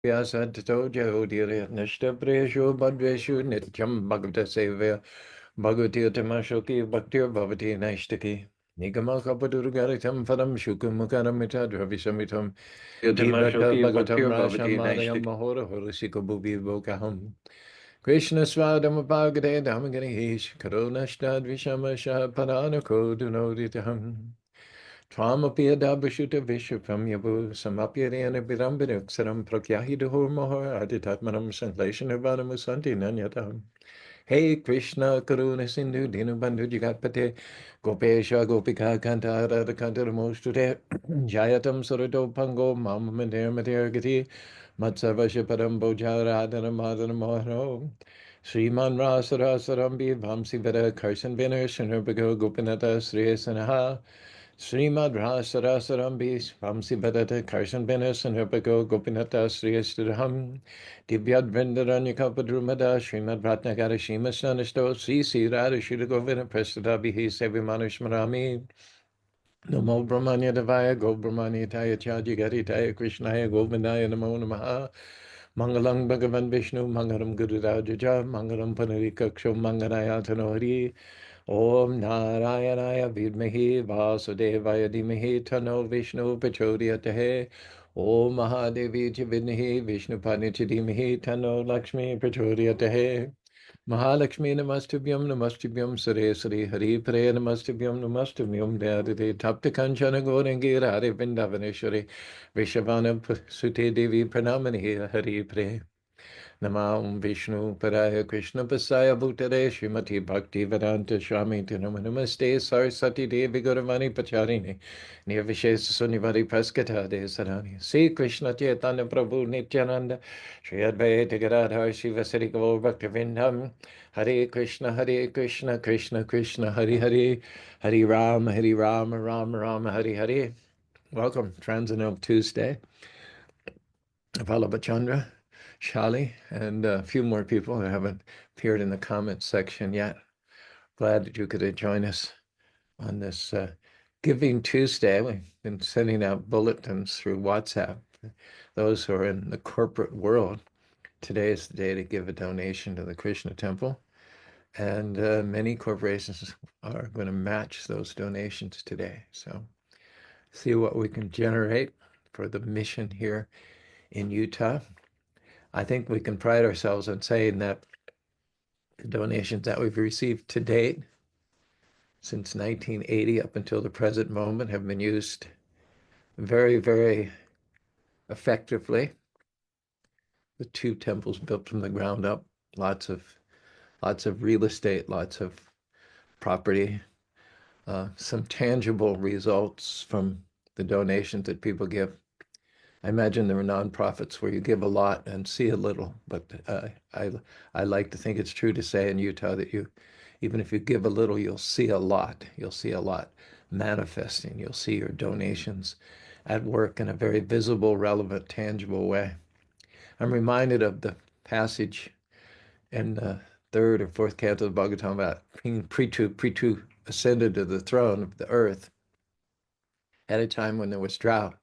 Vyasadhito Jahodiri Nishtapreshu Badveshu Nityam Bhagavata Sevaya Bhagavati Utamashoki Bhaktir Bhavati Naishtaki Nigama Kapadurgaritam Padam Shukumakaramita Dravisamitam Gibhata Utamashoki Bhagatam Bhaktir Bhavati Rashamadayam Naishtaki. Mahora Horasikabubi Vokaham Krishna Swadam Bhagade Dhamganish Karunashtad Vishamasha Padanako Dunoditaham Twamapi Adabashuta Vishupam Yabu Samapyariana Bidambiduxaram Prakyahiduhur Mohar Aditatmanam Sanklation Ivanamusanti Nanyatam. Hey Krishna Karuna Sindhu Dinubandhu Jigatpate Gopesha Gopika Kanta Radha Kanta Mosture Jayatam Surato Pango Mama Mandir Matir Matsavasha Padam Boja Radhana Madana Moharo Sriman Rasara Sarambi Vamsi Veda Karsan Binner Shanurbago Gopinata Sri Sanaha Srimad Rasarasarambis, Vamsi Bhattata Karsan Benes and Herpago Gopinata Sri Estirham, Divyad Vrindaranyakapadrumada, Srimad Ratnagara Shima Sanasto, Sri Radha Shidagovina Prestadabihi Sevimanushmarami, Namo Brahmanya Devaya, Go Brahmanya Taya Chaji Gari Taya Krishnaya, Govindaya Namo Namaha, Mangalam Bhagavan Vishnu, Mangalam Guru Rajaja, Mangalam Panarikaksho, Manganaya Tanohri, Om Narayanaya Vidmahi Vasudevaya Dhimahi Tano Vishnu Prachodhyate Om Mahadevi Vidmahi Vishnu Panichi Dhimahi Tano Lakshmi Prachodhyate Mahalakshmi Namastubhyam Namastubhyam Sare Sare Hari Pre Namastubhyam Namastubhyam Dhyadite Tapta Kanchana Gorangi Radhe Vindavaneshwari Vishavana Sute Devi Pranamani Hari Pre Namam Vishnu Padaya Krishna Pasaya Bhutare Srimati Bhakti Vedanta Swami Namaste Sarasati Devi Gauravani Pacharini Nirvishesa Sunivari Praskata De Sarani Sri Krishna Chaitanya Prabhu Nityananda Shri Advaita Gadadhar Shiva Sari Gaur Bhaktivinoda Hare Krishna Krishna Krishna Hare Hare Hare Ram Ram Ram Hare Hare. Welcome, Transcendental Tuesday. Vallabha Chandra, Shali, and a few more people who haven't appeared in the comments section yet. Glad that you could join us on this Giving Tuesday. We've been sending out bulletins through WhatsApp. Those who are in the corporate world, today is the day to give a donation to the Krishna Temple. And many corporations are going to match those donations today. So see what we can generate for the mission here in Utah. I think we can pride ourselves on saying that the donations that we've received to date since 1980 up until the present moment have been used very, very effectively. The two temples built from the ground up, lots of real estate, lots of property, some tangible results from the donations that people give. I imagine there are nonprofits where you give a lot and see a little, but I like to think it's true to say in Utah that even if you give a little, you'll see a lot. You'll see a lot manifesting. You'll see your donations at work in a very visible, relevant, tangible way. I'm reminded of the passage in the third or fourth canto of the Bhagavatam about King Prithu ascended to the throne of the earth at a time when there was drought.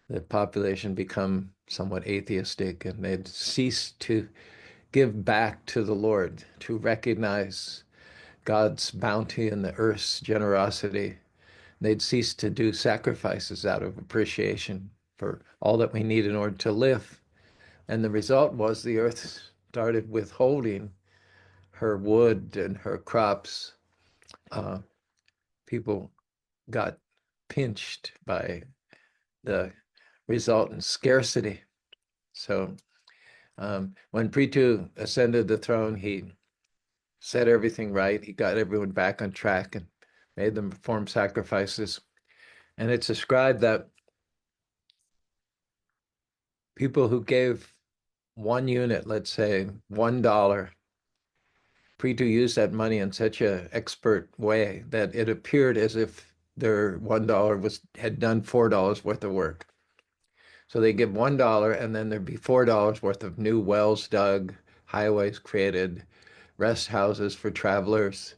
The population become somewhat atheistic, and they'd cease to give back to the Lord, to recognize God's bounty and the earth's generosity. They'd cease to do sacrifices out of appreciation for all that we need in order to live. And the result was the earth started withholding her wood and her crops. People got pinched by the resultant scarcity. So when Prithu ascended the throne, he set everything right. He got everyone back on track and made them perform sacrifices. And it's described that people who gave 1 unit, let's say $1, Prithu used that money in such an expert way that it appeared as if their $1 had done $4 worth of work. So they give $1 and then there'd be $4 worth of new wells dug, highways created, rest houses for travelers,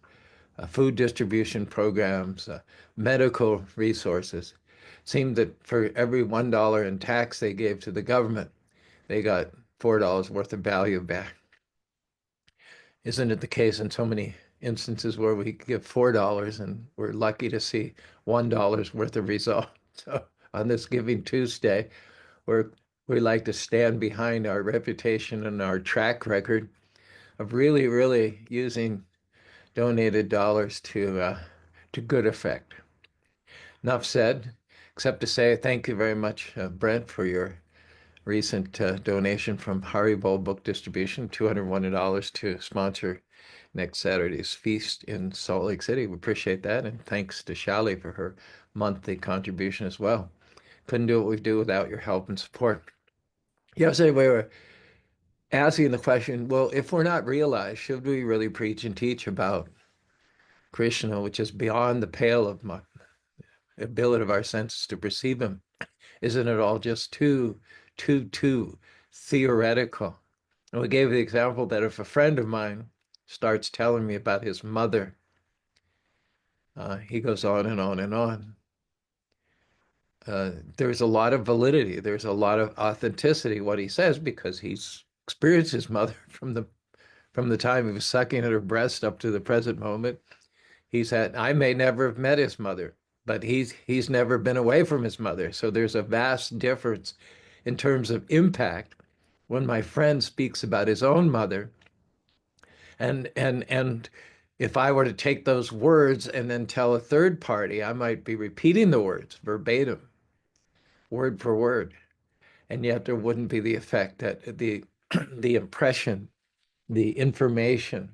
food distribution programs, medical resources. It seemed that for every $1 in tax they gave to the government, they got $4 worth of value back. Isn't it the case in so many instances where we give $4 and we're lucky to see $1 worth of result? So on this Giving Tuesday, where we like to stand behind our reputation and our track record of really, really using donated dollars to good effect. Enough said, except to say thank you very much, Brent, for your recent donation from Haribo Book Distribution, $201 to sponsor next Saturday's feast in Salt Lake City. We appreciate that. And thanks to Shali for her monthly contribution as well. Couldn't do what we do without your help and support. Yesterday, we were asking the question, well, if we're not realized, should we really preach and teach about Krishna, which is beyond the pale of my ability of our senses to perceive him? Isn't it all just too theoretical? And we gave the example that if a friend of mine starts telling me about his mother, he goes on and on and on. There's a lot of validity. There's a lot of authenticity what he says because he's experienced his mother from the time he was sucking at her breast up to the present moment. I may never have met his mother, but he's never been away from his mother. So there's a vast difference in terms of impact when my friend speaks about his own mother. And if I were to take those words and then tell a third party, I might be repeating the words verbatim, word for word. And yet there wouldn't be the effect that the impression, the information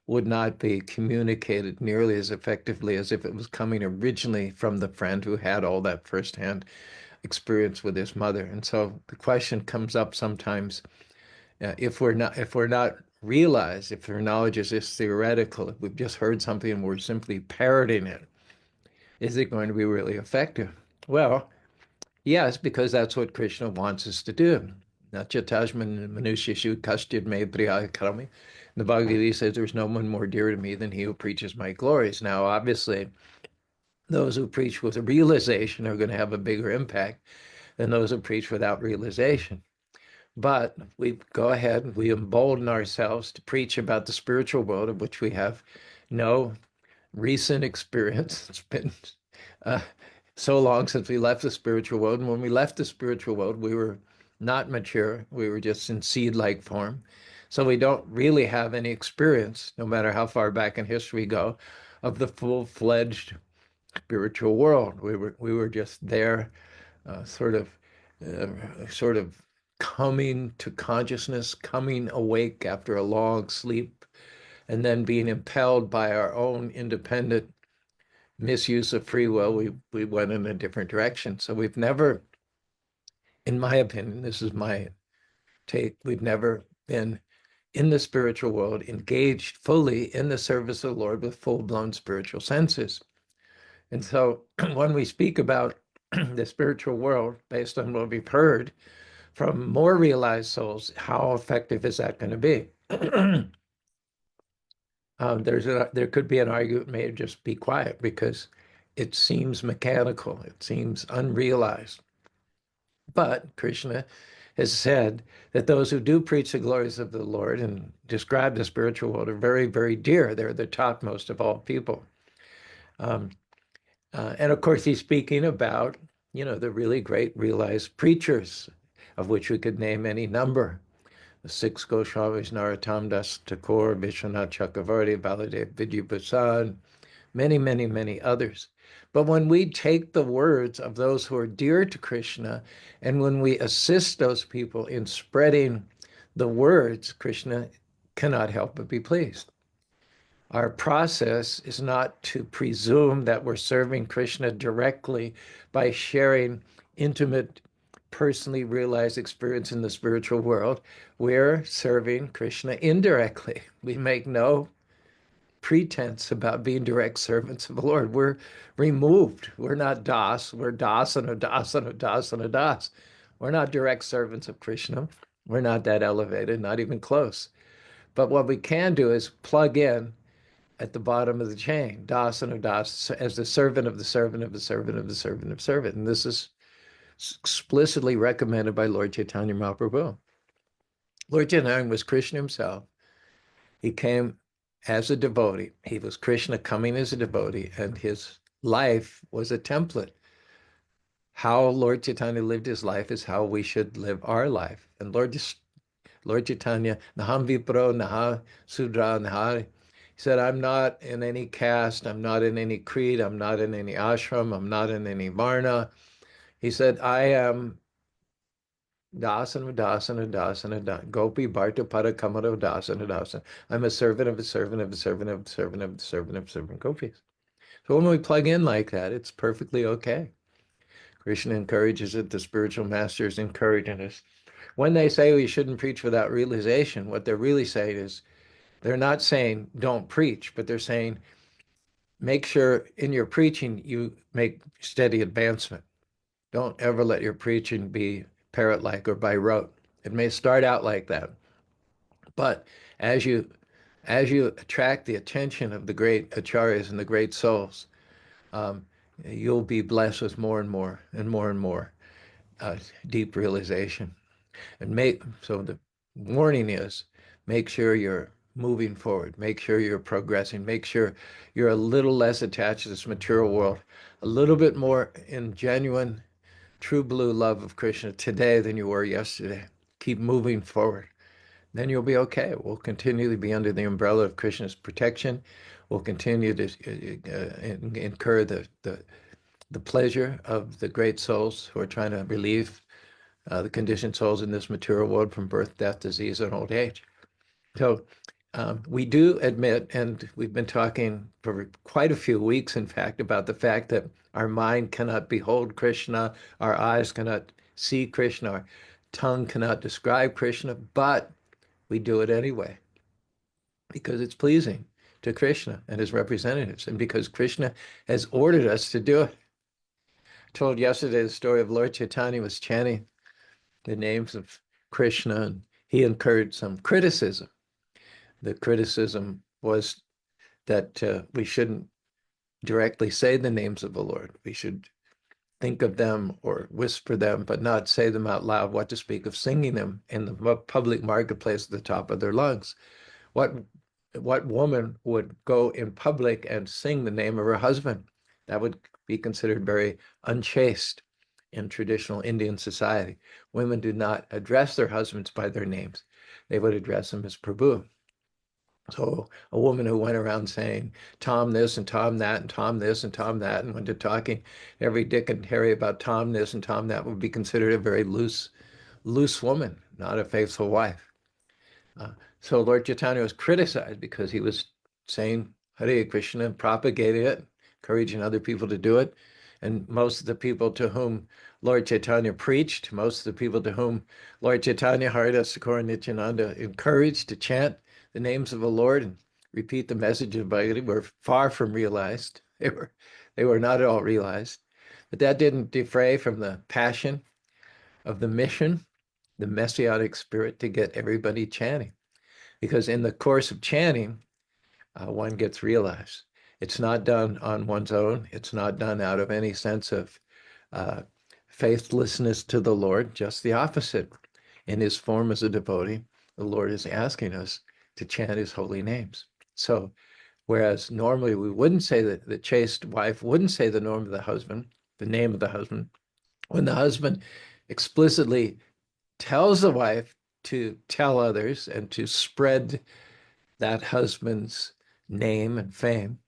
would not be communicated nearly as effectively as if it was coming originally from the friend who had all that firsthand experience with his mother. And so the question comes up sometimes, if we're not realized, if our knowledge is just theoretical, if we've just heard something and we're simply parroting it, is it going to be really effective? Well, yes, because that's what Krishna wants us to do. Nachatajman manushya kastid me priya karami. The Bhagavad Gita says there's no one more dear to me than he who preaches my glories. Now, obviously, those who preach with a realization are going to have a bigger impact than those who preach without realization. But we go ahead, we embolden ourselves to preach about the spiritual world of which we have no recent experience. It's been so long since we left the spiritual world. And when we left the spiritual world, we were not mature. We were just in seed-like form. So we don't really have any experience, no matter how far back in history we go, of the full-fledged spiritual world. We were just there, sort of coming to consciousness, coming awake after a long sleep, and then being impelled by our own independent misuse of free will, we went in a different direction. So we've never, in my opinion, this is my take, we've never been in the spiritual world engaged fully in the service of the Lord with full-blown spiritual senses. And so when we speak about the spiritual world based on what we've heard from more realized souls, how effective is that going to be? There could be an argument made, just be quiet, because it seems mechanical, it seems unrealized. But Krishna has said that those who do preach the glories of the Lord and describe the spiritual world are very, very dear. They're the topmost of all people. And of course, he's speaking about, the really great realized preachers, of which we could name any number. The six Goswamis, Narottam Das Thakur, Vishwanath Chakravarti, Baladev Vidyabhusad, many, many, many others. But when we take the words of those who are dear to Krishna, and when we assist those people in spreading the words, Krishna cannot help but be pleased. Our process is not to presume that we're serving Krishna directly by sharing intimate, personally realized experience in the spiritual world. We're serving Krishna indirectly. We make no pretense about being direct servants of the Lord. We're removed. We're not das. We're das and a das and a das and a das. We're not direct servants of Krishna. We're not that elevated, not even close. But what we can do is plug in at the bottom of the chain, das and a das, as the servant of the servant of the servant of the servant of servant. And this is explicitly recommended by Lord Chaitanya Mahaprabhu. Lord Chaitanya was Krishna himself. He came as a devotee. He was Krishna coming as a devotee, and his life was a template. How Lord Chaitanya lived his life is how we should live our life. And Lord Chaitanya, Naham Vipro, Naha Sudra, Naha, he said, I'm not in any caste, I'm not in any creed, I'm not in any ashram, I'm not in any varna. He said, I am Dasana, Dasana, Dasana, Dasana, Gopi, Bharta, Pada, Kamara, Dasana, Dasana. I'm a servant of a servant of a servant of a servant of a servant of servant gopis. So when we plug in like that, it's perfectly okay. Krishna encourages it, the spiritual masters encouraging us. When they say we shouldn't preach without realization, what they're really saying is they're not saying don't preach, but they're saying make sure in your preaching you make steady advancement. Don't ever let your preaching be parrot-like or by rote. It may start out like that, but as you as you attract the attention of the great acharyas and the great souls, um, you'll be blessed with more and more and more and more uh, deep realization. And so the warning is make sure you're moving forward, make sure you're progressing, make sure you're a little less attached to this material world, a little bit more in genuine, true blue love of Krishna today than you were yesterday. Keep moving forward. Then you'll be okay. We'll continually be under the umbrella of Krishna's protection. We'll continue to incur the pleasure of the great souls who are trying to relieve the conditioned souls in this material world from birth, death, disease, and old age. So we do admit, and we've been talking for quite a few weeks, in fact, about the fact that our mind cannot behold Krishna, our eyes cannot see Krishna, our tongue cannot describe Krishna, but we do it anyway because it's pleasing to Krishna and his representatives, and because Krishna has ordered us to do it. I told yesterday the story of Lord Chaitanya was chanting the names of Krishna, and he incurred some criticism. The criticism was that we shouldn't directly say the names of the Lord. We should think of them or whisper them, but not say them out loud. What to speak of singing them in the public marketplace at the top of their lungs? What what woman would go in public and sing the name of her husband? That would be considered very unchaste in traditional Indian society. Women do not address their husbands by their names. They would address them as Prabhu. So a woman who went around saying Tom this and Tom that and Tom this and Tom that and went to talking every Dick and Harry about Tom this and Tom that would be considered a very loose woman, not a faithful wife. Uh, so Lord Chaitanya was criticized because he was saying Hare Krishna, propagating it, encouraging other people to do it. And most of the people to whom Lord Chaitanya preached, most of the people to whom Lord Chaitanya, Haridas Thakur, and Nityananda encouraged to chant the names of the Lord and repeat the message of Bhagavad were far from realized. They were not at all realized. But that didn't defray from the passion of the mission, the messianic spirit to get everybody chanting. Because in the course of chanting, one gets realized. It's not done on one's own. It's not done out of any sense of uh, faithlessness to the Lord, just the opposite. In his form as a devotee, the Lord is asking us to chant his holy names. So, whereas normally we wouldn't say that the chaste wife wouldn't say the name of the husband, when the husband explicitly tells the wife to tell others and to spread that husband's name and fame,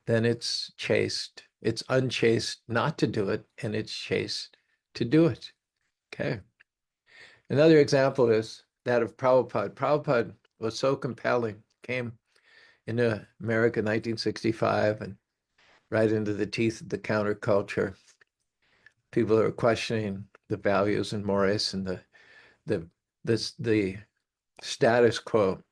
then it's chaste. It's unchaste not to do it, and it's chaste to do it. Okay. Another example is that of Prabhupada. Prabhupada was so compelling, came into America in 1965 and right into the teeth of the counterculture. People are questioning the values and mores and the the status quo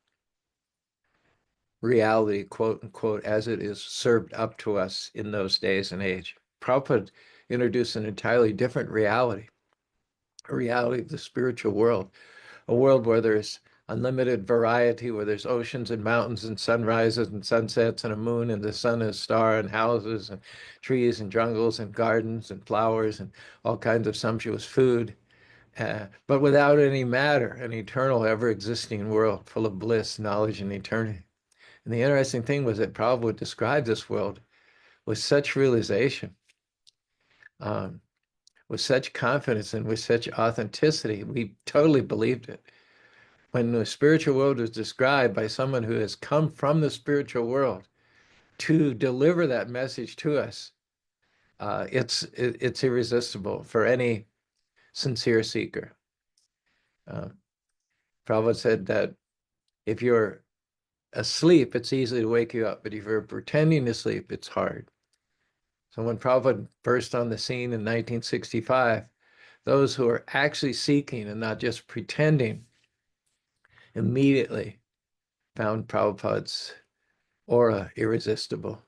reality, quote unquote, as it is served up to us in those days and age. Prabhupada introduced an entirely different reality, a reality of the spiritual world, a world where there's unlimited variety, where there's oceans and mountains and sunrises and sunsets and a moon and the sun and a star and houses and trees and jungles and gardens and flowers and all kinds of sumptuous food but without any matter, an eternal, ever-existing world full of bliss, knowledge, and eternity. And the interesting thing was that Prabhupada would describe this world with such realization, um, with such confidence, and with such authenticity. We totally believed it. When the spiritual world was described by someone who has come from the spiritual world to deliver that message to us, it's irresistible for any sincere seeker. Uh, Prabhupada said that if you're asleep, it's easy to wake you up, but if you're pretending to sleep, it's hard. So when Prabhupada burst on the scene in 1965, those who are actually seeking and not just pretending immediately found Prabhupada's aura irresistible.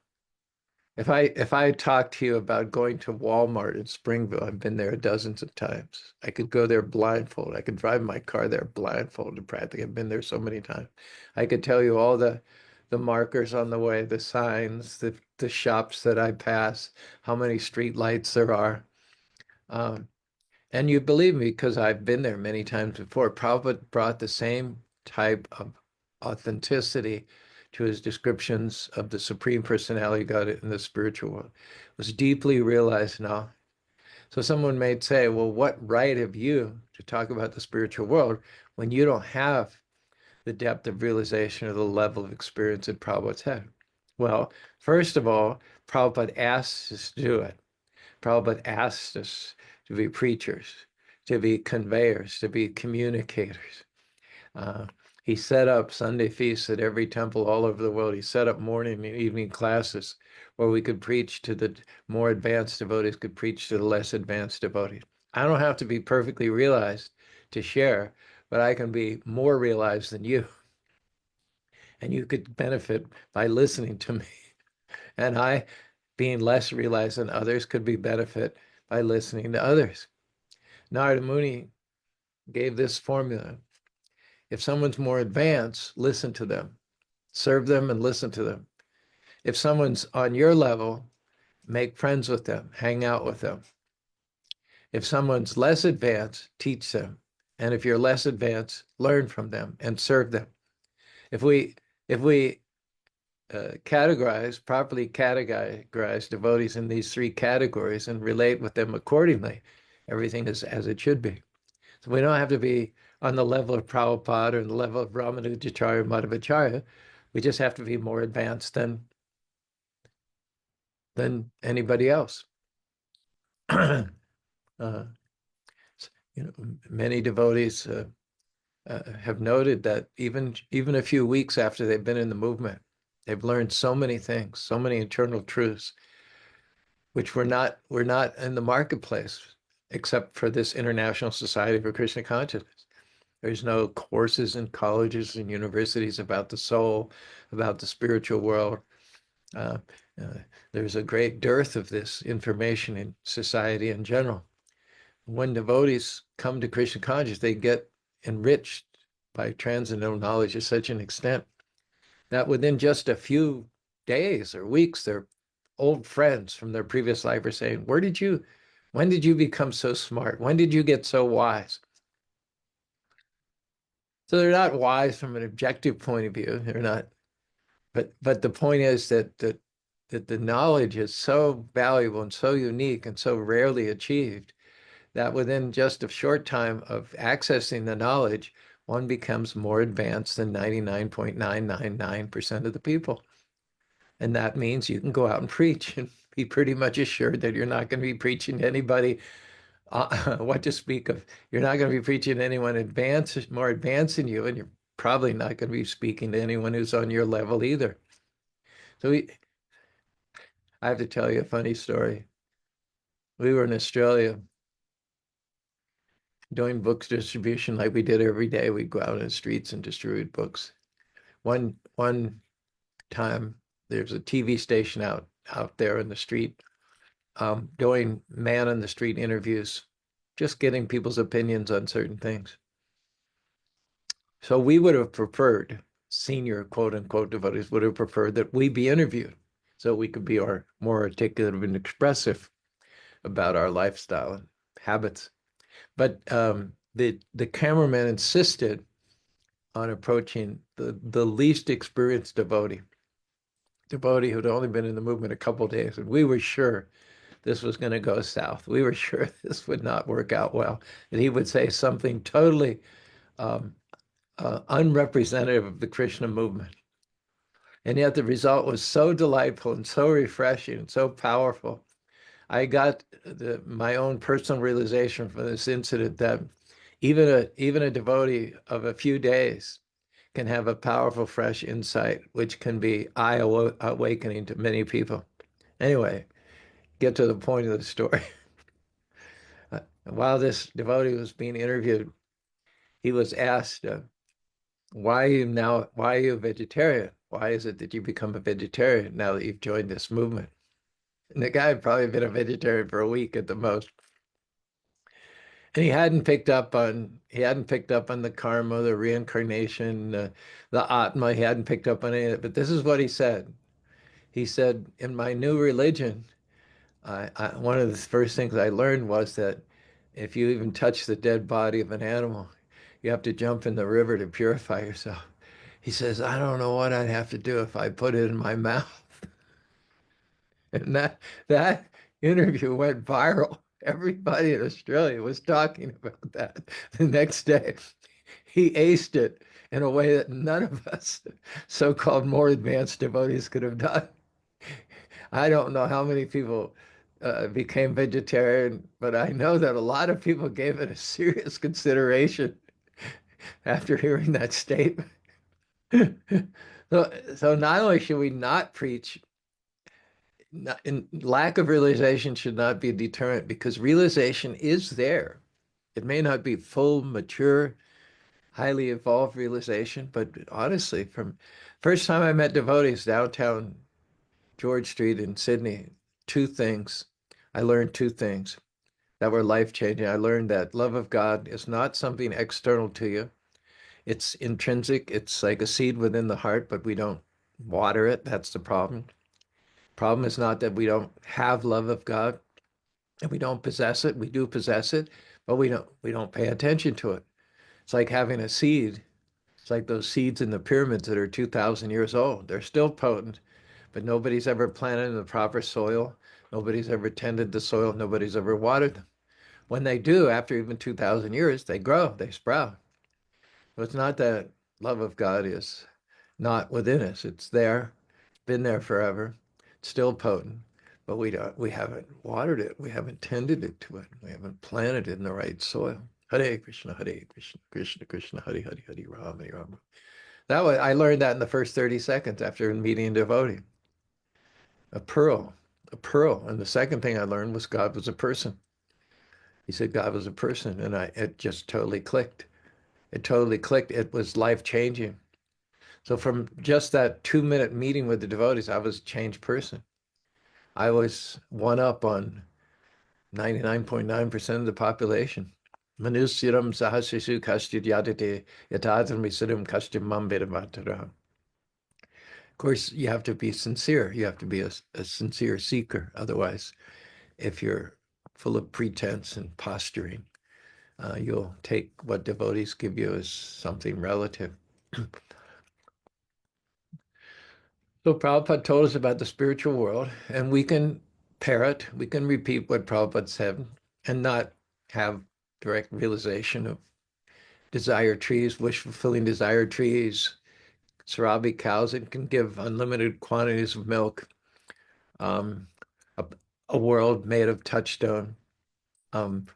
If I talk to you about going to Walmart in Springville, I've been there dozens of times. I could go there blindfold. I could drive my car there blindfolded practically. I've been there so many times. I could tell you all the markers on the way, the signs, the shops that I pass, how many street lights there are. Um, and you believe me because I've been there many times before. Prabhupada brought the same type of authenticity to his descriptions of the Supreme Personality of God in the spiritual world. It was deeply realized now. So someone may say, well, what right have you to talk about the spiritual world when you don't have the depth of realization or the level of experience that Prabhupada's had? Well, first of all, Prabhupada asked us to do it. Prabhupada asked us to be preachers, to be conveyors, to be communicators. Uh, he set up Sunday feasts at every temple all over the world. He set up morning and evening classes where we could preach to the more advanced devotees, could preach to the less advanced devotees. I don't have to be perfectly realized to share, but I can be more realized than you. And you could benefit by listening to me. And I, being less realized than others, could be benefit by listening to others. Narada Muni gave this formula. If someone's more advanced, listen to them, serve them and listen to them. If someone's on your level, make friends with them, hang out with them. If someone's less advanced, teach them. And if you're less advanced, learn from them and serve them. If we properly categorize devotees in these three categories and relate with them accordingly, everything is as it should be. So we don't have to be on the level of Prabhupada or the level of Ramanujacharya or Madhvacharya. We just have to be more advanced than anybody else. uh, many devotees have noted that even a few weeks after they've been in the movement, they've learned so many things, so many internal truths, which were not in the marketplace, except for this International Society for Krishna Consciousness. There's no courses in colleges and universities about the soul, about the spiritual world. Uh, uh, there's a great dearth of this information in society in general. When devotees come to Krishna consciousness, they get enriched by transcendental knowledge to such an extent that within just a few days or weeks, their old friends from their previous life are saying, when did you become so smart? When did you get so wise? So they're not wise from an objective point of view. They're not, but the point is that the knowledge is so valuable and so unique and so rarely achieved that within just a short time of accessing the knowledge, one becomes more advanced than 99.999% of the people. And that means you can go out and preach and be pretty much assured that you're not going to be preaching to anybody what to speak of. You're not going to be preaching to anyone more advanced than you, and you're probably not going to be speaking to anyone who's on your level either. So I have to tell you a funny story. We were in Australia doing books distribution like we did every day. We'd go out in the streets and distribute books. One time, there's a TV station out there in the street doing man on the street interviews, just getting people's opinions on certain things. So we would have preferred, senior quote unquote devotees would have preferred that we be interviewed so we could be more articulate and expressive about our lifestyle and habits. But the cameraman insisted on approaching the least experienced devotee who'd only been in the movement a couple of days, and we were sure this was going to go south. We were sure this would not work out well, and he would say something totally um, unrepresentative of the Krishna movement. And yet the result was so delightful and so refreshing and so powerful. I got my own personal realization from this incident that even a devotee of a few days can have a powerful, fresh insight, which can be eye-awakening to many people. Anyway, get to the point of the story. While this devotee was being interviewed, he was asked, why are you a vegetarian? Why is it that you become a vegetarian now that you've joined this movement? And the guy had probably been a vegetarian for a week at the most. And he hadn't picked up on the karma, the reincarnation, the atma. He hadn't picked up on any of it. But this is what he said. He said, in my new religion, one of the first things I learned was that if you even touch the dead body of an animal, you have to jump in the river to purify yourself. He says, I don't know what I'd have to do if I put it in my mouth. And that interview went viral. Everybody in Australia was talking about that the next day. He aced it in a way that none of us so-called more advanced devotees could have done. I don't know how many people became vegetarian, but I know that a lot of people gave it a serious consideration after hearing that statement. So not only should we not preach, lack of realization should not be a deterrent because realization is there. It may not be full, mature, highly evolved realization, but honestly, from first time I met devotees downtown George Street in Sydney, I learned two things that were life-changing. I learned that love of God is not something external to you. It's intrinsic. It's like a seed within the heart, but we don't water it. That's the problem. Problem is not that we don't have love of God and we don't possess it. We do possess it, but we don't pay attention to it. It's like having a seed. It's like those seeds in the pyramids that are 2,000 years old. They're still potent, but nobody's ever planted in the proper soil. Nobody's ever tended the soil. Nobody's ever watered them. When they do, after even 2,000 years, they grow, they sprout. So it's not that love of God is not within us. It's there, been there forever, it's still potent, but we haven't watered it. We haven't tended it to it. We haven't planted it in the right soil. Hare Krishna, Krishna Krishna, Hare Hare, Hare Ram, Hare Ram. I learned that in the first 30 seconds after meeting a devotee. A pearl, a pearl. And the second thing I learned was God was a person. He said God was a person, and it just totally clicked. It totally clicked. It was life-changing. So from just that 2-minute meeting with the devotees, I was a changed person. I was one up on 99.9% of the population. Manusyaram sahasisu kastid yadate yatadam visiram kastim mambedamatara. Of course, you have to be sincere. You have to be a sincere seeker. Otherwise, if you're full of pretense and posturing, you'll take what devotees give you as something relative. So Prabhupada told us about the spiritual world, and we can parrot, we can repeat what Prabhupada said and not have direct realization of desire trees, wish-fulfilling desire trees, Sarabi cows that can give unlimited quantities of milk, um, a, a world made of touchstone,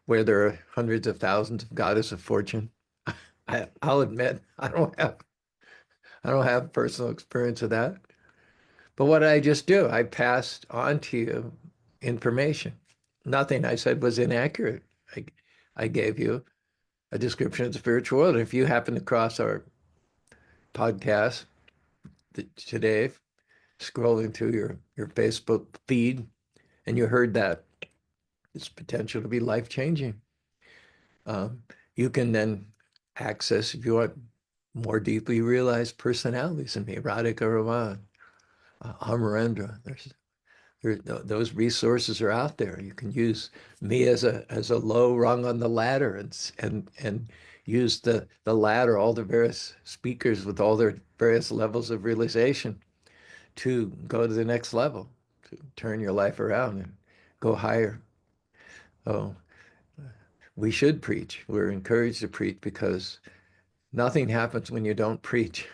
where there are hundreds of thousands of goddess of fortune. I'll admit I don't have personal experience of that. But what did I just do? I passed on to you information. Nothing I said was inaccurate. I gave you a description of the spiritual world. And if you happen to cross our podcast today, scrolling through your Facebook feed, and you heard that it's potential to be life-changing, you can then access, if you want, more deeply realized personalities in me, Radhika Raman, Amarendra. There's those resources are out there. You can use me as a low rung on the ladder, and use the ladder, all the various speakers with all their various levels of realization to go to the next level, to turn your life around and go higher. Oh, we should preach. We're encouraged to preach because nothing happens when you don't preach.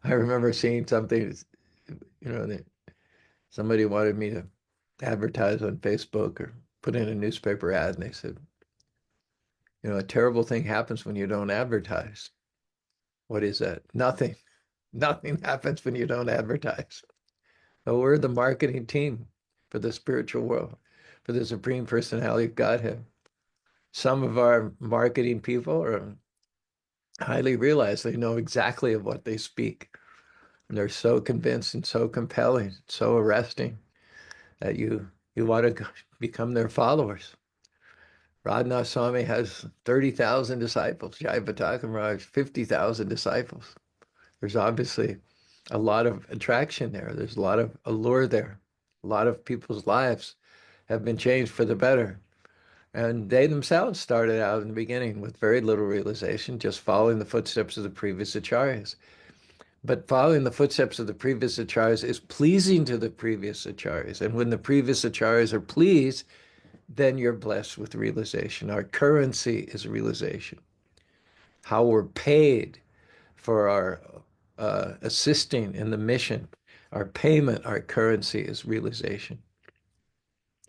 I remember seeing something, that somebody wanted me to advertise on Facebook or put in a newspaper ad, and they said, a terrible thing happens when you don't advertise. What is that? Nothing. Nothing happens when you don't advertise. So we're the marketing team for the spiritual world, for the Supreme Personality of Godhead. Some of our marketing people are highly realized. They know exactly of what they speak. And they're so convinced and so compelling, so arresting that you want to become their followers. Radhanath Swami has 30,000 disciples. Jayapataka Maharaj, 50,000 disciples. There's obviously a lot of attraction there. There's a lot of allure there. A lot of people's lives have been changed for the better. And they themselves started out in the beginning with very little realization, just following the footsteps of the previous acharyas. But following the footsteps of the previous acharyas is pleasing to the previous acharyas. And when the previous acharyas are pleased, then you're blessed with realization. Our currency is realization. How we're paid for our assisting in the mission, our payment, our currency is realization.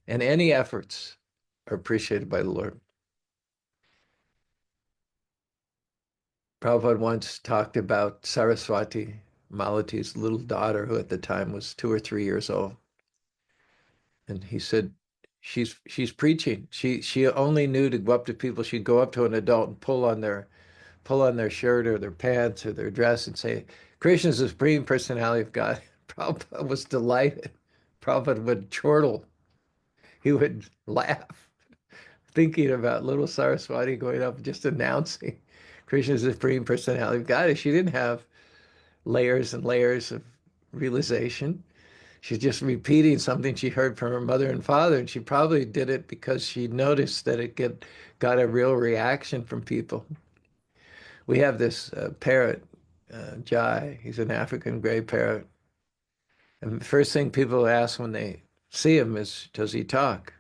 And any efforts are appreciated by the Lord. Prabhupada once talked about Saraswati, Malati's little daughter, who at the time was 2 or 3 years old. And he said, she's preaching. She only knew to go up to people. She'd go up to an adult and pull on their shirt or their pants or their dress and say, Krishna is the Supreme Personality of God. Prabhupada was delighted. Prabhupada would chortle. He would laugh, thinking about little Saraswati going up and just announcing Krishna is the Supreme Personality of God. And she didn't have layers and layers of realization. She's just repeating something she heard from her mother and father, and she probably did it because she noticed that it got a real reaction from people. We have this parrot, Jai. He's an African gray parrot. And the first thing people ask when they see him is, does he talk?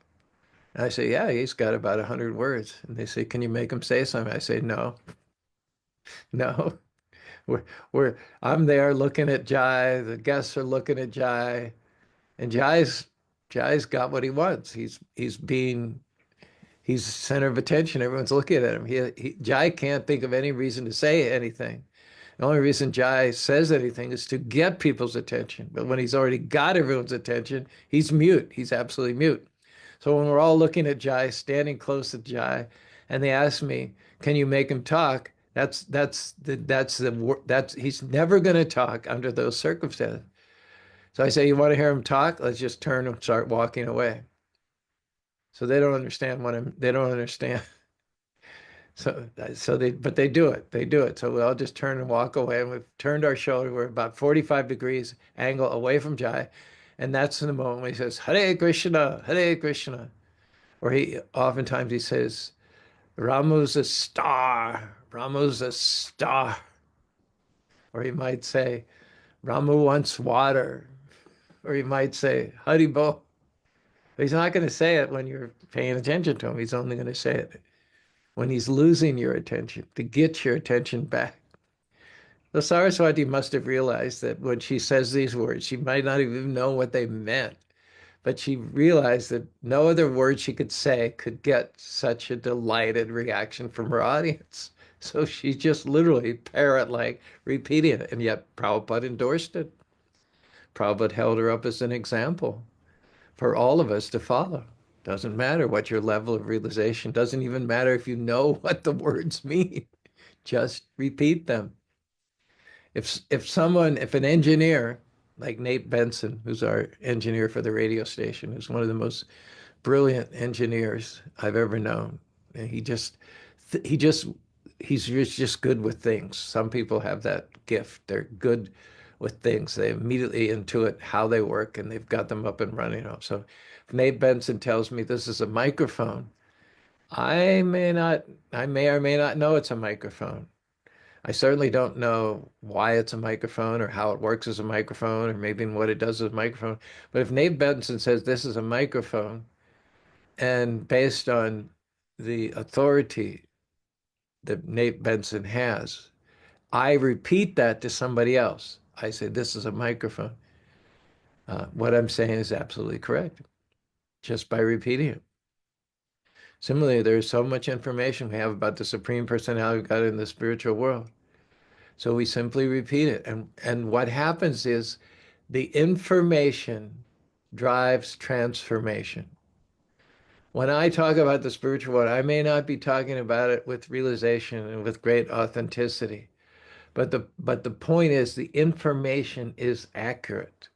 And I say, yeah, he's got about 100 words. And they say, can you make him say something? I say, no, no. We're, I'm there looking at Jai. The guests are looking at Jai. And Jai's got what he wants. He's center of attention. Everyone's looking at him. Jai can't think of any reason to say anything. The only reason Jai says anything is to get people's attention. But when he's already got everyone's attention, he's mute. He's absolutely mute. So when we're all looking at Jai, standing close to Jai, and they ask me, "Can you make him talk?" That's he's never going to talk under those circumstances. So I say, "You want to hear him talk? Let's just turn and start walking away." So they don't understand they don't understand. But they do it. They do it. So we all just turn and walk away, and we've turned our shoulder. We're about 45 degrees angle away from Jai. And that's in the moment when he says, Hare Krishna, Hare Krishna. Or oftentimes he says, Ramu's a star, Ramu's a star. Or he might say, Ramu wants water. Or he might say, Haribo. But he's not going to say it when you're paying attention to him. He's only going to say it when he's losing your attention, to get your attention back. The Saraswati must have realized that when she says these words, she might not even know what they meant, but she realized that no other word she could say could get such a delighted reaction from her audience. So she just literally parrot-like repeating it, and yet Prabhupada endorsed it. Prabhupada held her up as an example for all of us to follow. Doesn't matter what your level of realization, doesn't even matter if you know what the words mean. Just repeat them. If an engineer like Nate Benson, who's our engineer for the radio station, who's one of the most brilliant engineers I've ever known, and he's just good with things. Some people have that gift. They're good with things. They immediately intuit how they work and they've got them up and running. So if Nate Benson tells me this is a microphone, I may not, I may or may not know it's a microphone. I certainly don't know why it's a microphone or how it works as a microphone or maybe what it does as a microphone. But if Nate Benson says this is a microphone, and based on the authority that Nate Benson has, I repeat that to somebody else. I say, this is a microphone. What I'm saying is absolutely correct just by repeating it. Similarly, there's so much information we have about the Supreme Personality of God in the spiritual world. So we simply repeat it. And what happens is the information drives transformation. When I talk about the spiritual world, I may not be talking about it with realization and with great authenticity. But the point is the information is accurate.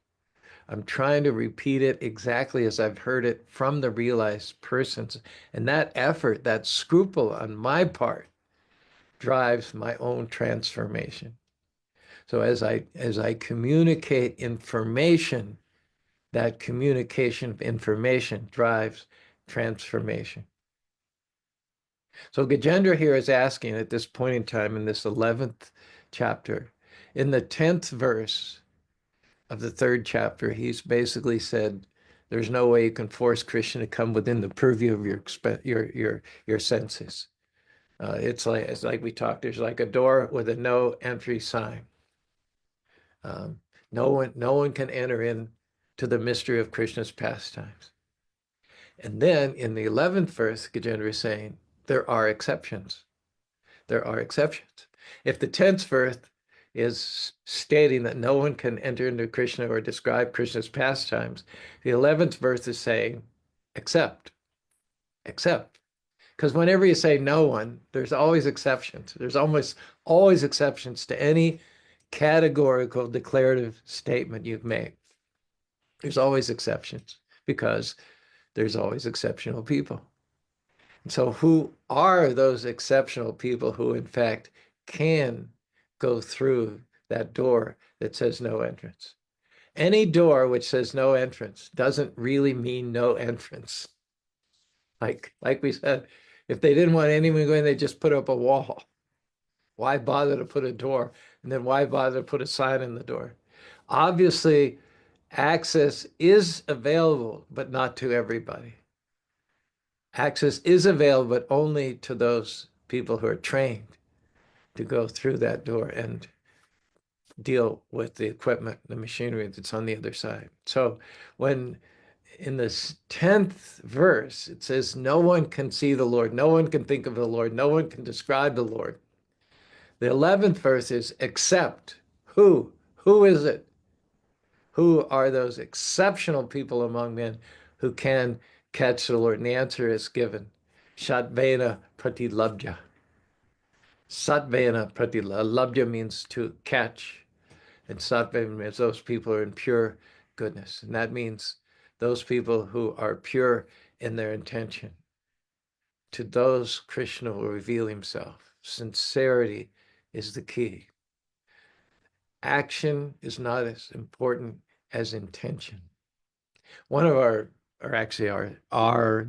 I'm trying to repeat it exactly as I've heard it from the realized persons. And that effort, that scruple on my part, drives my own transformation. So as I communicate information, that communication of information drives transformation. So Gajendra here is asking at this point in time in this 11th chapter, in the 10th verse of the 3rd chapter, he's basically said, there's no way you can force Krishna to come within the purview of your senses. It's like we talked. There's like a door with a no entry sign. No one can enter in to the mystery of Krishna's pastimes. And then in the 11th verse, Gajendra is saying there are exceptions. There are exceptions. If the 10th verse is stating that no one can enter into Krishna or describe Krishna's pastimes, the 11th verse is saying, except. Because whenever you say no one, there's always exceptions. There's almost always exceptions to any categorical declarative statement you've made. There's always exceptions because there's always exceptional people. So who are those exceptional people who, in fact, can go through that door that says no entrance? Any door which says no entrance doesn't really mean no entrance. Like we said, if they didn't want anyone to go in, they just put up a wall. Why bother to put a door? And then why bother to put a sign in the door? Obviously, access is available, but not to everybody. Access is available, but only to those people who are trained to go through that door and deal with the equipment, the machinery that's on the other side. So when in this 10th verse, it says, no one can see the Lord, no one can think of the Lord, no one can describe the Lord. The 11th verse is except who? Who is it? Who are those exceptional people among men who can catch the Lord? And the answer is given. Shatvena pratilabdya. Satvena pratilabdya. Labdya means to catch. And satvena means those people are in pure goodness. And that means those people who are pure in their intention. To those, Krishna will reveal himself. Sincerity is the key. Action is not as important as intention. One of or actually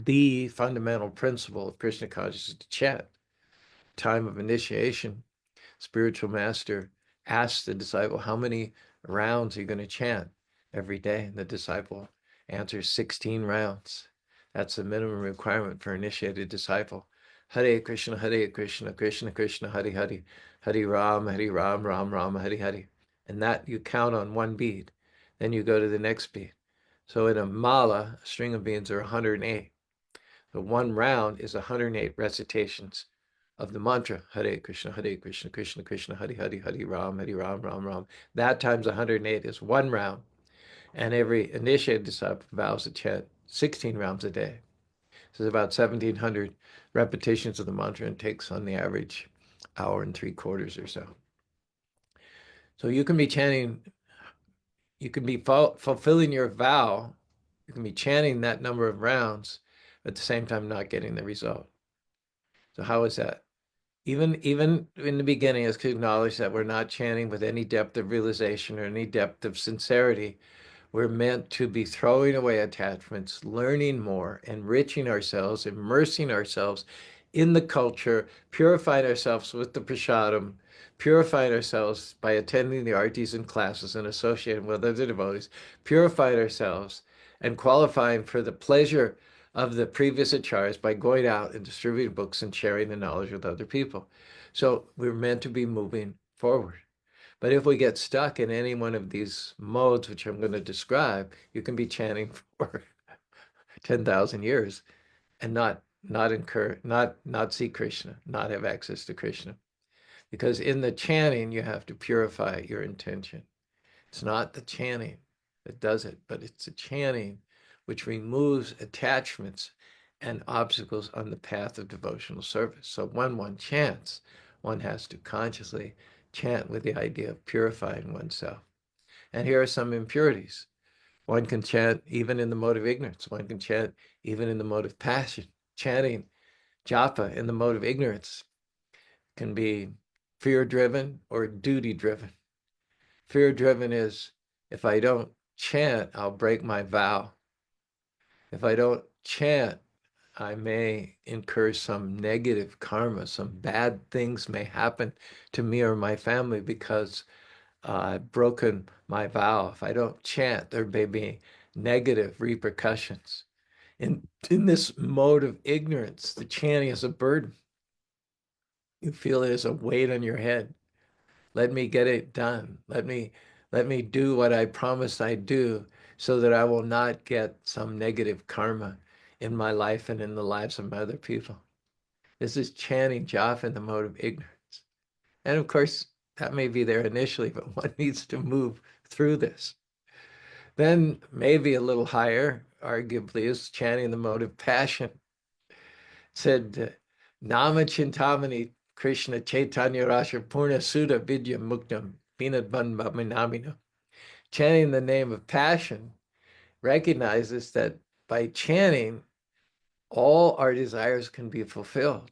the fundamental principle of Krishna consciousness is to chant. Time of initiation, spiritual master asks the disciple, how many rounds are you going to chant every day? And the disciple answers 16 rounds. That's the minimum requirement for initiated disciple. Hare Krishna, Krishna Krishna, Hare Hare, Hare Ram, Ram Ram, Hare Hare. And that you count on one bead. Then you go to the next bead. So in a mala, a string of beads are 108. So one round is 108 recitations of the mantra, Hare Krishna, Krishna Krishna, Hare Hare, Hare Ram, Ram Ram. That times 108 is one round. And every initiated disciple vows to chant 16 rounds a day. This is about 1,700 repetitions of the mantra and takes on the average hour and 3/4 or so. So you can be chanting, you can be fulfilling your vow, you can be chanting that number of rounds, but at the same time not getting the result. So how is that? even in the beginning, is to acknowledge that we're not chanting with any depth of realization or any depth of sincerity. We're meant to be throwing away attachments, learning more, enriching ourselves, immersing ourselves in the culture, purifying ourselves with the prasadam, purifying ourselves by attending the artisan classes and associating with other devotees, purifying ourselves and qualifying for the pleasure of the previous acharyas by going out and distributing books and sharing the knowledge with other people. So we're meant to be moving forward. But if we get stuck in any one of these modes, which I'm going to describe, you can be chanting for 10,000 years and not see Krishna, not have access to Krishna. Because in the chanting, you have to purify your intention. It's not the chanting that does it, but it's the chanting which removes attachments and obstacles on the path of devotional service. So when one chants, one has to consciously chant with the idea of purifying oneself. And here are some impurities. One can chant even in the mode of ignorance. One can chant even in the mode of passion. Chanting japa in the mode of ignorance can be fear-driven or duty-driven. Fear-driven is, if I don't chant, I'll break my vow. If I don't chant, I may incur some negative karma, some bad things may happen to me or my family because I've broken my vow. If I don't chant, there may be negative repercussions. In this mode of ignorance, the chanting is a burden. You feel it as a weight on your head. Let me get it done. Let me do what I promised I'd do so that I will not get some negative karma in my life and in the lives of other people. This is chanting japa in the mode of ignorance. And of course, that may be there initially, but one needs to move through this. Then maybe a little higher, arguably, is chanting the mode of passion. It said, Nama Chintamani Krishna Chaitanya Rasha Purna Sudha Vidya Muktam Vinad Bandhaminamina. Chanting the name of passion recognizes that by chanting, all our desires can be fulfilled.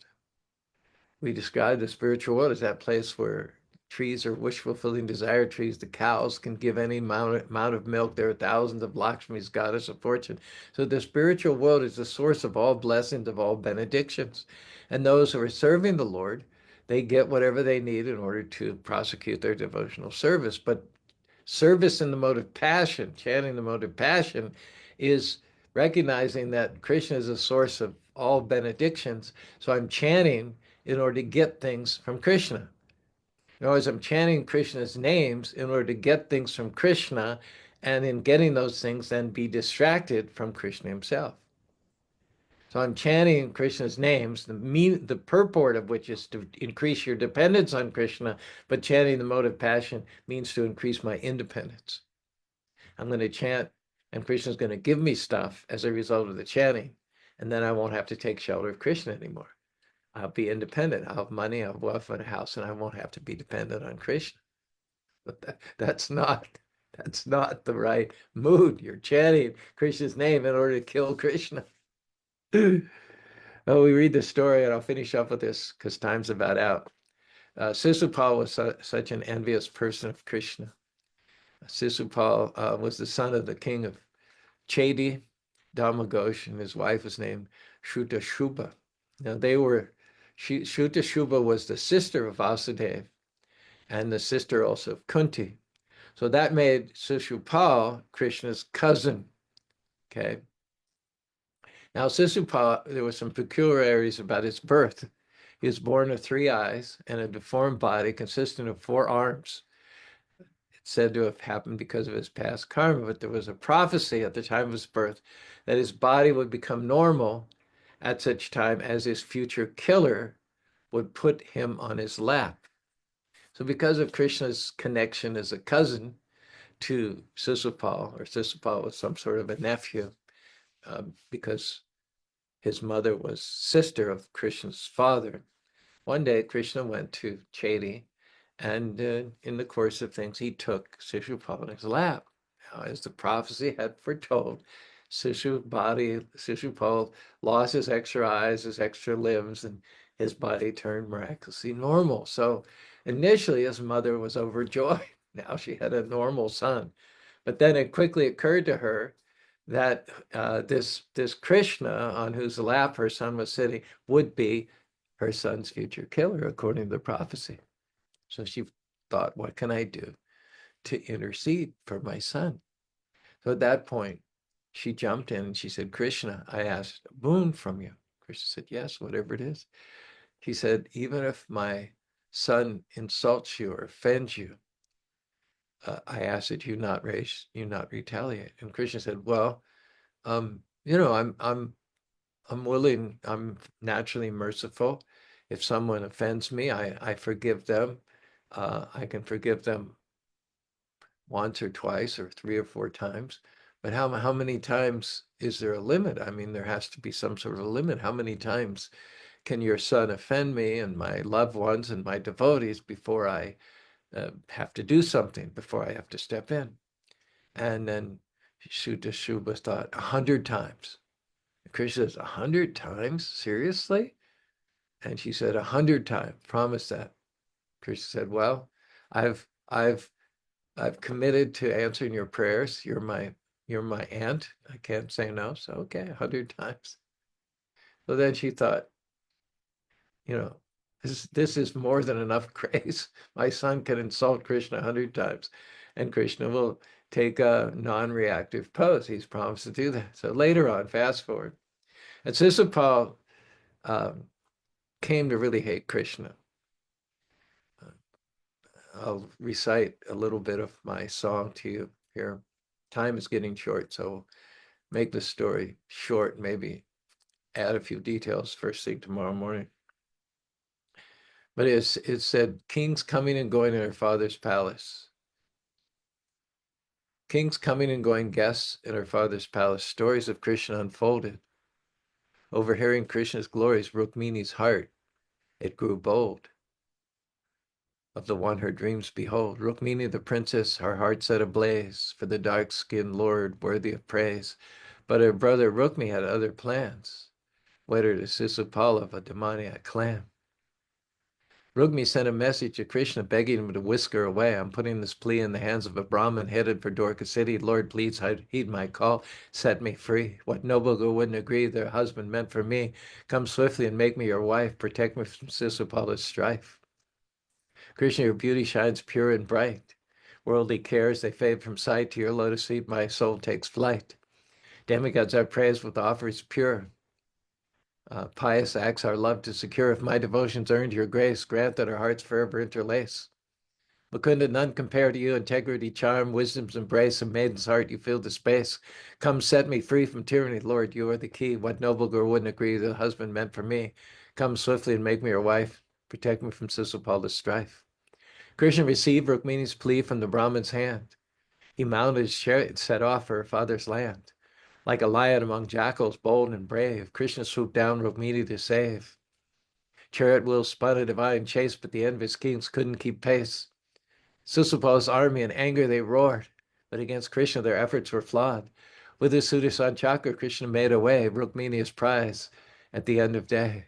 We describe the spiritual world as that place where trees are wish-fulfilling desire trees. The cows can give any amount of milk. There are thousands of Lakshmis, goddess of fortune. So the spiritual world is the source of all blessings, of all benedictions. And those who are serving the Lord, they get whatever they need in order to prosecute their devotional service. But service in the mode of passion, chanting the mode of passion, is recognizing that Krishna is a source of all benedictions. So I'm chanting in order to get things from Krishna. In other words, I'm chanting Krishna's names in order to get things from Krishna, and in getting those things, then be distracted from Krishna himself. So I'm chanting Krishna's names, the purport of which is to increase your dependence on Krishna, but chanting the mode of passion means to increase my independence. I'm going to chant, and Krishna's going to give me stuff as a result of the chanting, and then I won't have to take shelter of Krishna anymore. I'll be independent. I'll have money, I'll have wealth, and a house, and I won't have to be dependent on Krishna. But that's not the right mood. You're chanting Krishna's name in order to kill Krishna. Well, we read the story, and I'll finish up with this because time's about out. Sisupal was such an envious person of Krishna. Sisupal was the son of the king of Chedi, Dharmaghosh, and his wife was named Shrutashubha. Now Shrutashubha was the sister of Vasudeva and the sister also of Kunti. So that made Sisupal Krishna's cousin. Okay. Now Sisupal, there were some peculiarities about his birth. He was born of 3 eyes and a deformed body consisting of 4 arms. It's said to have happened because of his past karma, but there was a prophecy at the time of his birth that his body would become normal at such time as his future killer would put him on his lap. So because of Krishna's connection as a cousin to Sisupal, or Sisupal was some sort of a nephew, because his mother was sister of Krishna's father. One day, Krishna went to Chedi, and in the course of things, he took Sisupal in his lap. Now, as the prophecy had foretold, Sisupal lost his extra eyes, his extra limbs, and his body turned miraculously normal. So initially his mother was overjoyed. Now she had a normal son. But then it quickly occurred to her that this Krishna on whose lap her son was sitting would be her son's future killer, according to the prophecy. So she thought, what can I do to intercede for my son? So at that point, she jumped in and she said, Krishna, I asked a boon from you. Krishna said, yes, whatever it is. He said, even if my son insults you or offends you, I ask that you not retaliate. And Krishna said, well, I'm willing, I'm naturally merciful. If someone offends me, I forgive them. I can forgive them once or twice or 3 or 4 times. But how many times is there a limit? I mean, there has to be some sort of a limit. How many times can your son offend me and my loved ones and my devotees before I have to do something, before I have to step in? And then Shuddha Shubha thought 100 times. Krishna says, 100 times? Seriously? And she said, 100 times. Promise that. Krishna said, well, I've I've I've committed to answering your prayers. You're my aunt. I can't say no. So okay, 100 times. So then she thought, you know, this is more than enough grace. My son can insult Krishna 100 times, and Krishna will take a non-reactive pose. He's promised to do that. So later on, fast forward, and Sisupal came to really hate Krishna. I'll recite a little bit of my song to you here. Time is getting short, so make the story short, maybe add a few details first thing tomorrow morning. But it said, kings coming and going in her father's palace. Kings coming and going, guests in her father's palace. Stories of Krishna unfolded. Overhearing Krishna's glories, Rukmini's heart, it grew bold. Of the one her dreams behold, Rukmini the princess, her heart set ablaze, for the dark-skinned lord worthy of praise. But her brother Rukmi had other plans, wed her to Sisupala of a demoniac clan. Rukmi sent a message to Krishna begging him to whisk her away. I'm putting this plea in the hands of a Brahmin headed for Dwarka city. Lord, please heed my call. Set me free. What noble girl wouldn't agree their husband meant for me? Come swiftly and make me your wife. Protect me from Sisupala's strife. Krishna, your beauty shines pure and bright. Worldly cares, they fade from sight. To your lotus feet, my soul takes flight. Demigods are praised with offers pure. Pious acts our love to secure. If my devotions earned your grace, grant that our hearts forever interlace. Mukunda, none compare to you, integrity, charm, wisdom's embrace, a maiden's heart, you fill the space. Come set me free from tyranny, Lord, you are the key. What noble girl wouldn't agree the husband meant for me? Come swiftly and make me your wife. Protect me from Sisupala's strife. Krishna received Rukmini's plea from the Brahmin's hand. He mounted his chariot and set off for her father's land. Like a lion among jackals, bold and brave, Krishna swooped down Rukmini to save. Chariot wheels spun a divine chase, but the envious kings couldn't keep pace. Sisupala's army in anger they roared, but against Krishna their efforts were flawed. With his Sudarshan Chakra, Krishna made away, Rukmini his prize at the end of day.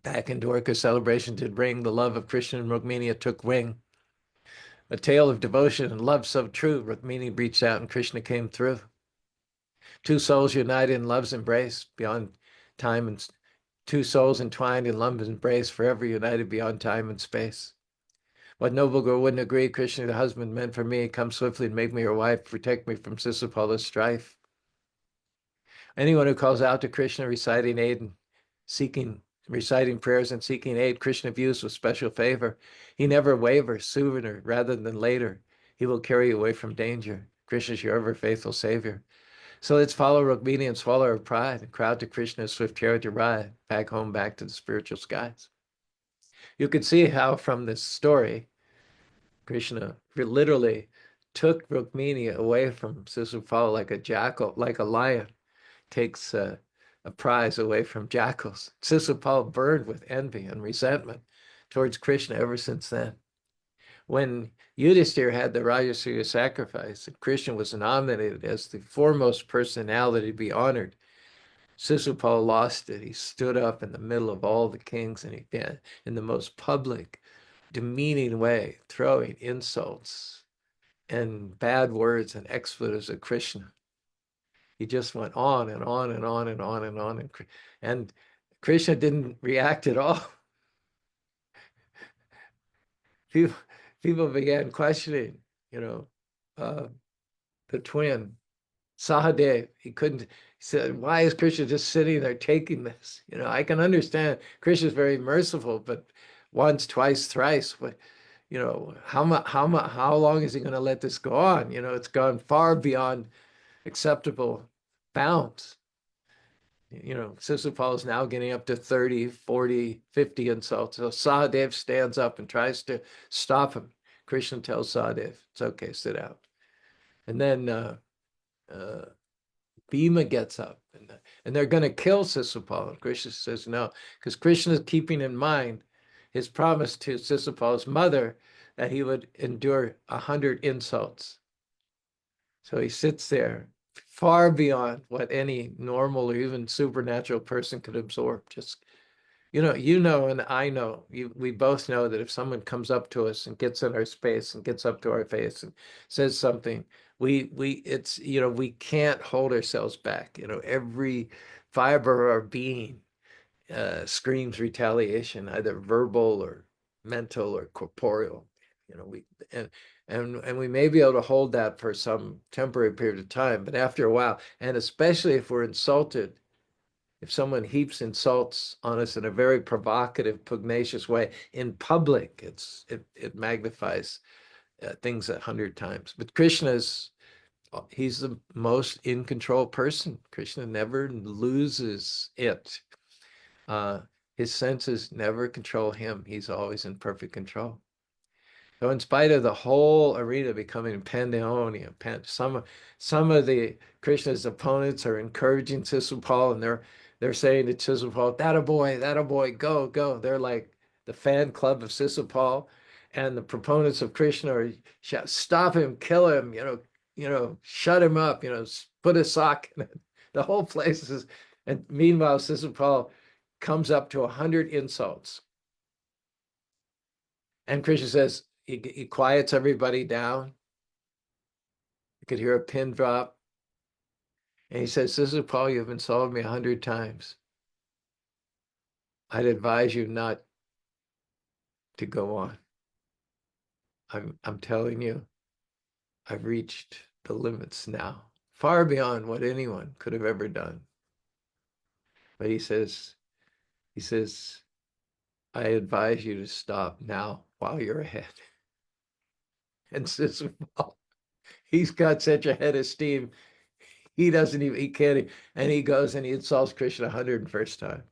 Back in Dwarka, celebration did ring. The love of Krishna and Rukmini took wing. A tale of devotion and love so true. Rukmini reached out and Krishna came through. Two souls united in love's embrace beyond time and two souls entwined in love's embrace, forever united beyond time and space. What noble girl wouldn't agree? Krishna, the husband meant for me, come swiftly and make me your wife, protect me from Sisupala's strife. Anyone who calls out to Krishna, reciting prayers and seeking aid, Krishna views with special favor. He never wavers, sooner rather than later. He will carry you away from danger. Krishna is your ever faithful savior. So let's follow Rukmini and swallow our pride and crowd to Krishna's swift chariot to ride back home, back to the spiritual skies. You can see how from this story, Krishna literally took Rukmini away from Sisupala like a jackal, like a lion takes a prize away from jackals. Sisupala burned with envy and resentment towards Krishna ever since then. When Yudhishthira had the Rajasuya sacrifice, and Krishna was nominated as the foremost personality to be honored, Sisupal lost it. He stood up in the middle of all the kings and he did in the most public, demeaning way, throwing insults and bad words and expletives at Krishna. He just went on and on and on and on and on. And Krishna didn't react at all. People, people began questioning, you know, uh, the twin, Sahadev. He couldn't, he said, why is Krishna just sitting there taking this? You know, I can understand Krishna's very merciful, but once, twice, thrice, but you know, how long is he going to let this go on? You know, it's gone far beyond acceptable bounds. You know, Sisupal is now getting up to 30, 40, 50 insults. So Sahadev stands up and tries to stop him. Krishna tells Sahadev, it's okay, sit down. And then uh, Bhima gets up and they're going to kill Sisupal. And Krishna says no, because Krishna is keeping in mind his promise to Sisupal's mother that he would endure 100 insults. So he sits there far beyond what any normal or even supernatural person could absorb. Just, and I know, we both know that if someone comes up to us and gets in our space and gets up to our face and says something, we can't hold ourselves back. You know, every fiber of our being screams retaliation, either verbal or mental or corporeal. You know, and we may be able to hold that for some temporary period of time, but after a while, and especially if we're insulted, if someone heaps insults on us in a very provocative, pugnacious way in public, it magnifies things 100 times. But he's the most in control person. Krishna never loses it. Uh, his senses never control him. He's always in perfect control. So in spite of the whole arena becoming pandemonium, some of the Krishna's opponents are encouraging Sisupal, and they're saying to Sisupal, that a boy, go, go. They're like the fan club of Sisupal, and the proponents of Krishna are shout, stop him, kill him, shut him up, put a sock in it. The whole place is, and meanwhile, Sisupal comes up to 100 insults. And Krishna says, he quiets everybody down. You could hear a pin drop. And he says, Sisupal, you've insulted me 100 times. I'd advise you not to go on. I'm telling you, I've reached the limits now, far beyond what anyone could have ever done. But he says, I advise you to stop now while you're ahead. And Sisupal, he's got such a head of steam. He can't, and he goes and he insults Krishna 101st time.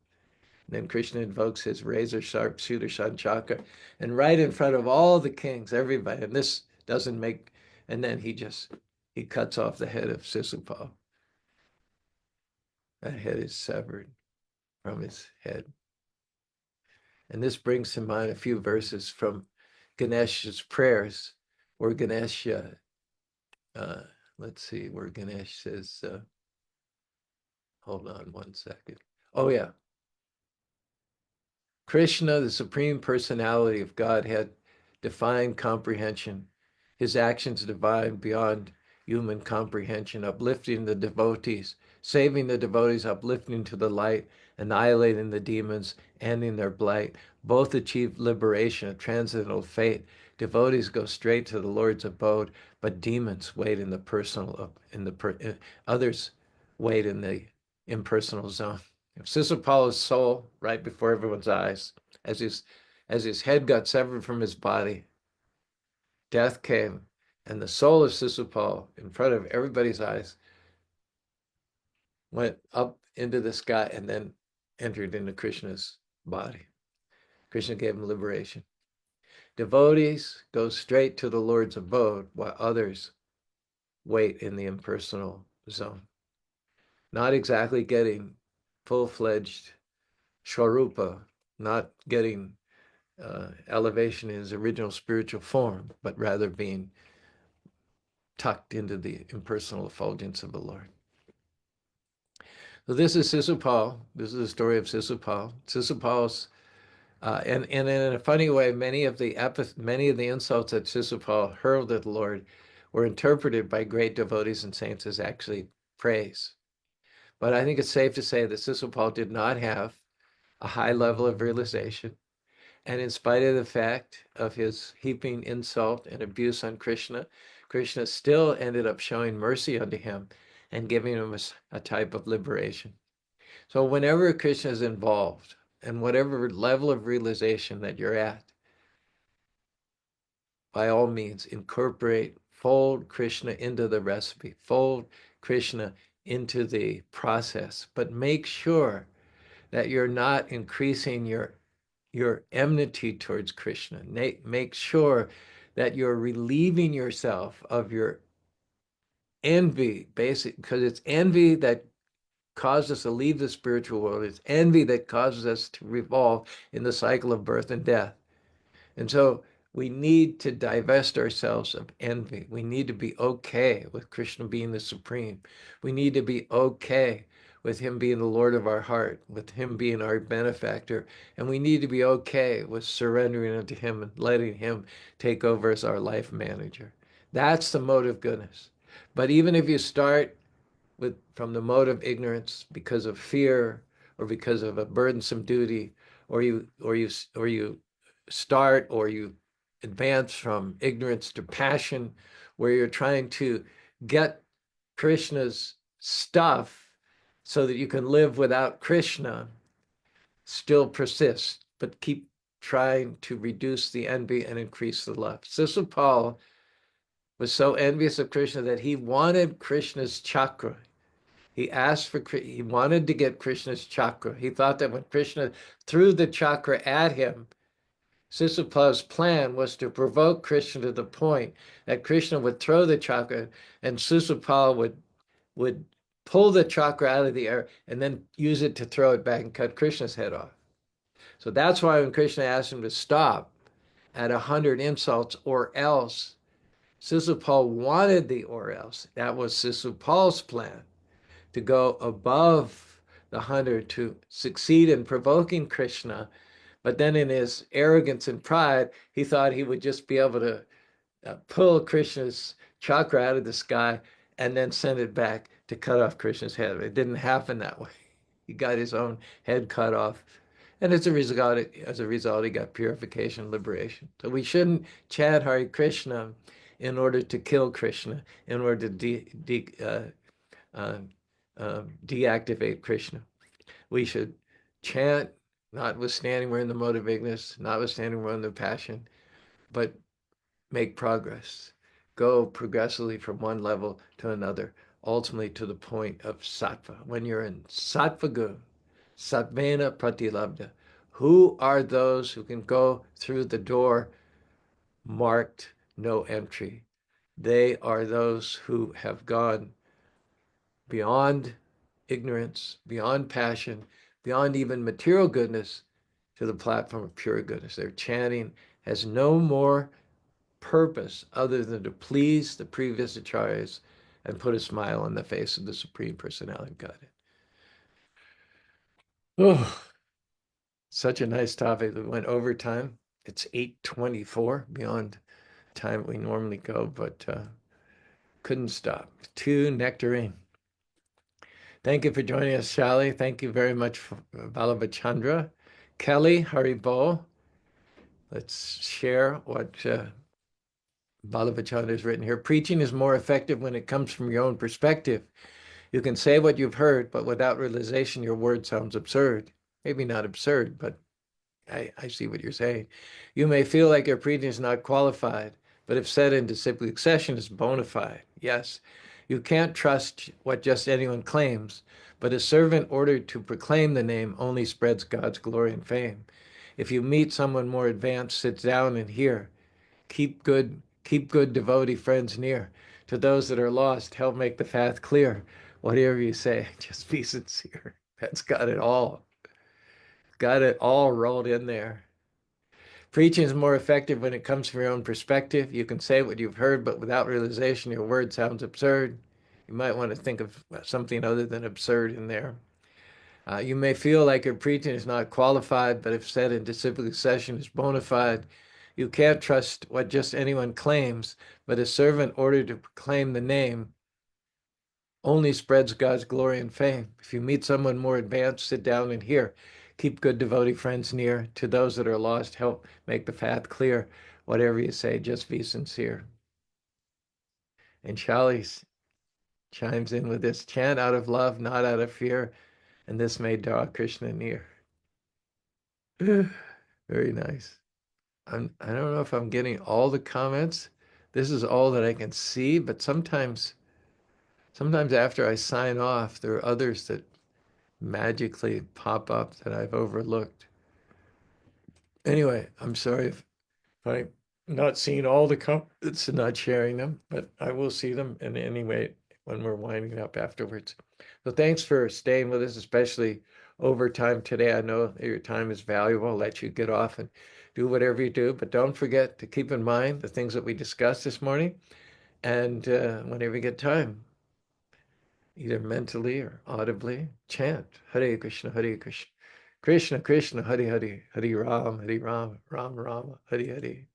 And then Krishna invokes his razor sharp Sudarshan chakra, and right in front of all the kings, everybody, and this doesn't make, and then he cuts off the head of Sisupal. That head is severed from his head. And this brings to mind a few verses from Ganesh's prayers, where let's see, where Ganesh says, hold on one second. Oh, yeah. Krishna, the Supreme Personality of Godhead, divine comprehension, his actions divine beyond human comprehension, uplifting the devotees, saving the devotees, uplifting to the light, annihilating the demons, ending their blight. Both achieve liberation, a transcendental fate. Devotees go straight to the Lord's abode, but demons wait in the others wait in the impersonal zone. Sisupala's soul, right before everyone's eyes, as his head got severed from his body, death came, and the soul of Sisupal, in front of everybody's eyes, went up into the sky and then entered into Krishna's body. Krishna gave him liberation. Devotees go straight to the Lord's abode, while others wait in the impersonal zone. Not exactly getting full-fledged Swarupa, not getting elevation in his original spiritual form, but rather being tucked into the impersonal effulgence of the Lord. So this is Sisupal. This is the story of Sisupal. Sisupal's and in a funny way, many of the insults that Sisupal hurled at the Lord were interpreted by great devotees and saints as actually praise. But I think it's safe to say that Sisupal did not have a high level of realization. And in spite of the fact of his heaping insult and abuse on Krishna, Krishna still ended up showing mercy unto him and giving him a type of liberation. So whenever Krishna is involved, and whatever level of realization that you're at, by all means, fold Krishna into the recipe, fold Krishna into the process, but make sure that you're not increasing your enmity towards Krishna. Make sure that you're relieving yourself of your envy, basically, because it's envy that caused us to leave the spiritual world. It's envy that causes us to revolve in the cycle of birth and death. And so we need to divest ourselves of envy. We need to be okay with Krishna being the supreme. We need to be okay with him being the Lord of our heart, with him being our benefactor. And we need to be okay with surrendering unto him and letting him take over as our life manager. That's the mode of goodness. But even if you start from the mode of ignorance because of fear or because of a burdensome duty, or you start or you advance from ignorance to passion, where you're trying to get Krishna's stuff so that you can live without Krishna, still persist, but keep trying to reduce the envy and increase the love. Sisupal was so envious of Krishna that he wanted Krishna's chakra. He wanted to get Krishna's chakra. He thought that when Krishna threw the chakra at him, Sisupal's plan was to provoke Krishna to the point that Krishna would throw the chakra and Sisupal would pull the chakra out of the air and then use it to throw it back and cut Krishna's head off. So that's why when Krishna asked him to stop at 100 insults or else, Sisupal wanted the or else. That was Sisupal's plan, to go above the 100 to succeed in provoking Krishna. But then in his arrogance and pride, he thought he would just be able to pull Krishna's chakra out of the sky and then send it back to cut off Krishna's head. It didn't happen that way. He got his own head cut off. And as a result, he got purification, liberation. So we shouldn't chant Hare Krishna in order to kill Krishna, in order to uh, deactivate Krishna. We should chant, notwithstanding we're in the mode of ignorance, notwithstanding we're in the passion, but make progress. Go progressively from one level to another, ultimately to the point of sattva. When you're in sattva gun, sattvena pratilabdha, who are those who can go through the door marked no entry? They are those who have gone beyond ignorance, beyond passion, beyond even material goodness to the platform of pure goodness. Their chanting has no more purpose other than to please the previous acharyas and put a smile on the face of the Supreme Personality of Godhead. Oh, such a nice topic. We went over time. It's 8:24, beyond time we normally go, but couldn't stop. Too nectarine. Thank you for joining us, Shali. Thank you very much for Vallabha Chandra. Kelly, Haribo. Let's share what Vallabha Chandra has written here. Preaching is more effective when it comes from your own perspective. You can say what you've heard, but without realization, your word sounds absurd. Maybe not absurd, but I see what you're saying. You may feel like your preaching is not qualified, but if said in disciplic session, it's bona fide. Yes, you can't trust what just anyone claims, but a servant ordered to proclaim the name only spreads God's glory and fame. If you meet someone more advanced, sit down and hear. Keep good devotee friends near. To those that are lost, help make the path clear. Whatever you say, just be sincere. That's got it all. Got it all rolled in there. Preaching is more effective when it comes from your own perspective. You can say what you've heard, but without realization, your word sounds absurd. You might want to think of something other than absurd in there. You may feel like your preaching is not qualified, but if said in disciplic session is bona fide, you can't trust what just anyone claims, but a servant ordered to proclaim the name only spreads God's glory and fame. If you meet someone more advanced, sit down and hear. Keep good devotee friends near. To those that are lost, help make the path clear. Whatever you say, just be sincere. And Chalice chimes in with this chant out of love, not out of fear, and this may draw Krishna near. Very nice. I don't know if I'm getting all the comments. This is all that I can see, but sometimes after I sign off, there are others that magically pop up that I've overlooked. Anyway, I'm sorry if I'm not seeing all the comments and not sharing them, but I will see them in any way when we're winding up afterwards. So thanks for staying with us, especially over time today. I know your time is valuable. I'll let you get off and do whatever you do, but don't forget to keep in mind the things that we discussed this morning. And whenever you get time, either mentally or audibly, chant Hare Krishna, Hare Krishna, Krishna Krishna, Hare Hare, Hare Ram, Ram Rama, Hare Hare.